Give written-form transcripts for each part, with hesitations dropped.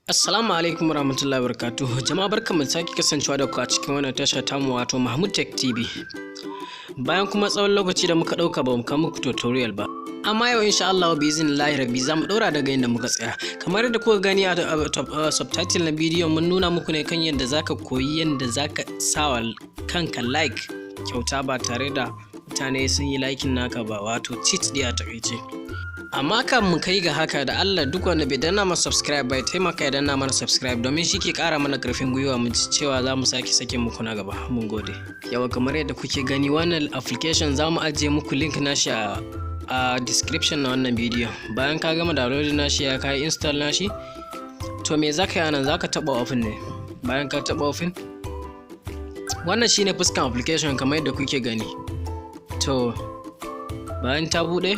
Assalamu alaikum warahmatullahi wabarakatuh. Jama'a barkanmu da sake kasancewa da ku a cikin wannan tasha tamu wato Mahmud Tech TV. Bayan kuma tsawon lokaci da muka dauka ba mu kawo muku tutorial ba. Amma yau insha Allah bi iznillahi rabbi za mu daura daga inda muka tsaya. Kamar yadda kuka gani a subtitle na bidiyon mun nuna muku ne kan yadda zaka koyi yadda zaka sawa kanka like kyauta ba tare da mutane sun yi liking naka ba, wato cheat dai a takaice. Amma kan mu kai ga haka da Allah duk wanda bai danna mana subscribe bai taimaka ya danna mana subscribe domin shi ke kara mana karfin gwiwa mu cewa za mu sake sake muku na gaba. Mun gode. Yawa kamar yadda kuke gani wannan application za mu ajiye muku link nashi a description na wannan bidiyo. Bayan ka gama download nashi ya kai install nashi, to me zaka yi anan zaka taba open ne. Bayan ka taba open, wannan shine fuskan application kamar yadda kuke gani. To bayan ta bude,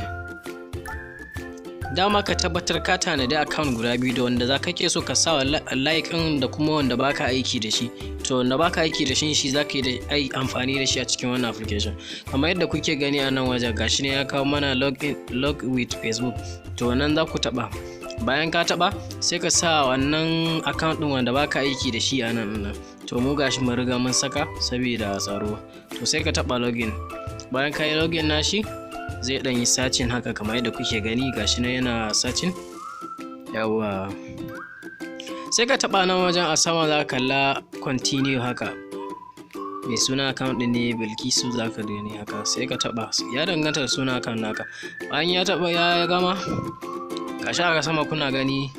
dama ka tabbatar ka tanadi account guda biyu da wanda za ka ke so ka sa like ɗin da kuma wanda baka aiki da shi. To wanda baka aiki da shi za ka yi amfani da shi a cikin wannan application. Kamar yadda kuke gani a nan wajen gashi ne ya kawo mana log with Facebook. To nan za ku taɓa. Bayan ka taɓa sai ka sa wannan account ɗin wanda baka aiki da shi a nan. To mu gashi mun riga mun saka saboda tsaro. To sai ka taɓa login. Bayan ka yi login nashi zai dan yi searching haka kamar yadda kuke gani gashi nan yana searching. Yawa sai ka taba nan wajen a sama za ka kalla continue haka, mai suna account din ne Bilkisu za ka gani haka, sai ka taba, ya danganta da suna account naka. Bayan ya taba ya gama gashi a sama kuna gani.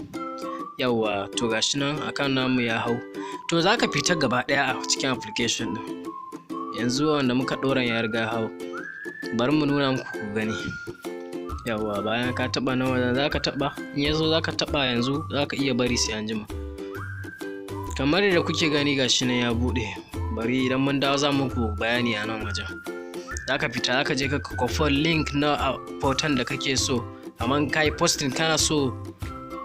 Yawa to gashi nan account namu ya hau. To za ka fita gaba daya a cikin application din. Yanzu wanda muka dora ya riga hau, bari mu nuna muku ku gani. Yawa bayan ka taba nan wajen zaka taba, in yazo zaka taba yanzu zaka iya bari sai an jima. Kamar yadda kuke gani gashi nan ya bude. Bari idan mun dawo za muku bayani a nan wajen. Zaka fita zaka je ka copy link na hoton da kake so. Amma kai posting kana so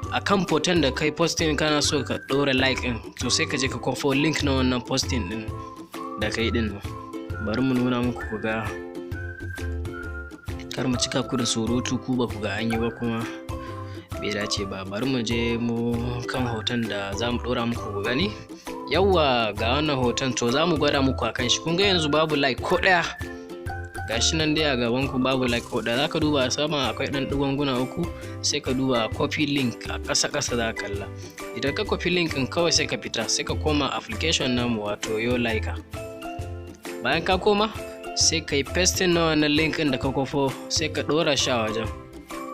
akan hoton da kai posting kana so ka dora like din, to sai ka je ka copy link na wannan posting din da kai din. Bari mu nuna muku ku ga, kar mu cika ku da surutu ku ba ku ga an yi ba kuma bai dace ba. Bari mu je mu kan hoton da za mu dora muku ku gani. Yawwa ga wannan hoton to za mu gwada muku akan shi. Kun ga yanzu babu like ko daya, gashi nan dai a gaban ku babu like ko daya. Zaka duba sama akwai dan digonguna uku, sai ka duba copy link a ƙasa za ka kalla. Idan ka copy link din kawai sai ka fita, sai ka koma application namu wato yo like. Bayan ka koma sai ka yi pasting na wannan link ɗin da ka kofo, sai ka ɗora shi a wajen.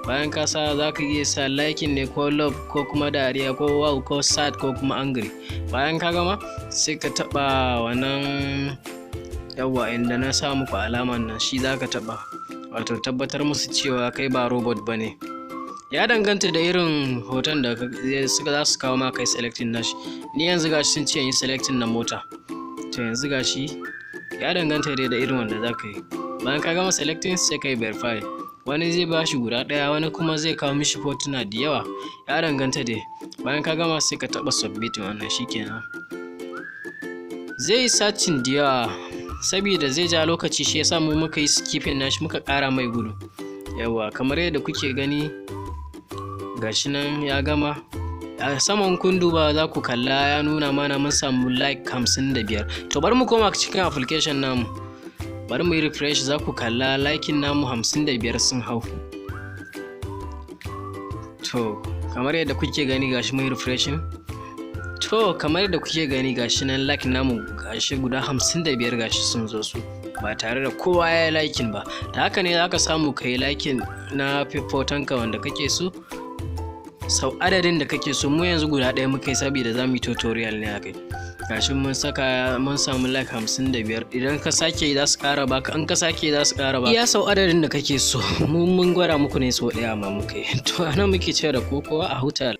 Bayan ka sa za ka iya sa liking ne ko love ko kuma dariya ko wow ko sad ko kuma angry. Bayan ka gama sai ka taɓa wannan yawa inda na sa muku alaman nan, shi za ka taɓa, wato tabbatar musu cewa kai ba robot ba ne. Ya danganta da irin hoton da za su kawo ma kai selecting nashi. Ni yanzu gashi sun ce yi selecting na mota, to yanzu gashi ya danganta dai da irin wanda za ka yi. Bayan ka gama selecting sai ka yi verify. Wani zai ba shi guda ɗaya, wani kuma zai kawo mishi hotuna da yawa, ya danganta dai. Bayan ka gama sai ka taɓa submit, wannan shikenan. Zai yi searching da yawa saboda zai ja lokaci, shi yasa mu muka yi skipping nashi muka ƙara mai gudu. Yawa kamar yadda kuke gani gashi nan ya gama. A saman kun duba za ku kalla ya nuna mana mun samu like 55. To bari mu koma cikin application namu, bari mu yi refresh, za ku kalla likin namu 55 sun hau. To kamar yadda kuke gani gashi mun yi refreshing. To kamar yadda kuke gani gashi nan like namu gashi guda 55 gashi sun zo su ba tare da kowa ya yi likin ba. Da haka ne za ka samu ka yi likin na hotonka wanda kake so sau adadin da kake so. Mu yanzu guda ɗaya muka yi saboda za mu yi tutorial ne akai. Gashi mun samu like 55. Idan ka sake za su ƙara baka, an ka sake za su ƙara baka iya sau adadin da kake so. Mun gwada muku ne sau ɗaya amma muka yi. To anan muke cewa da kowa a huta.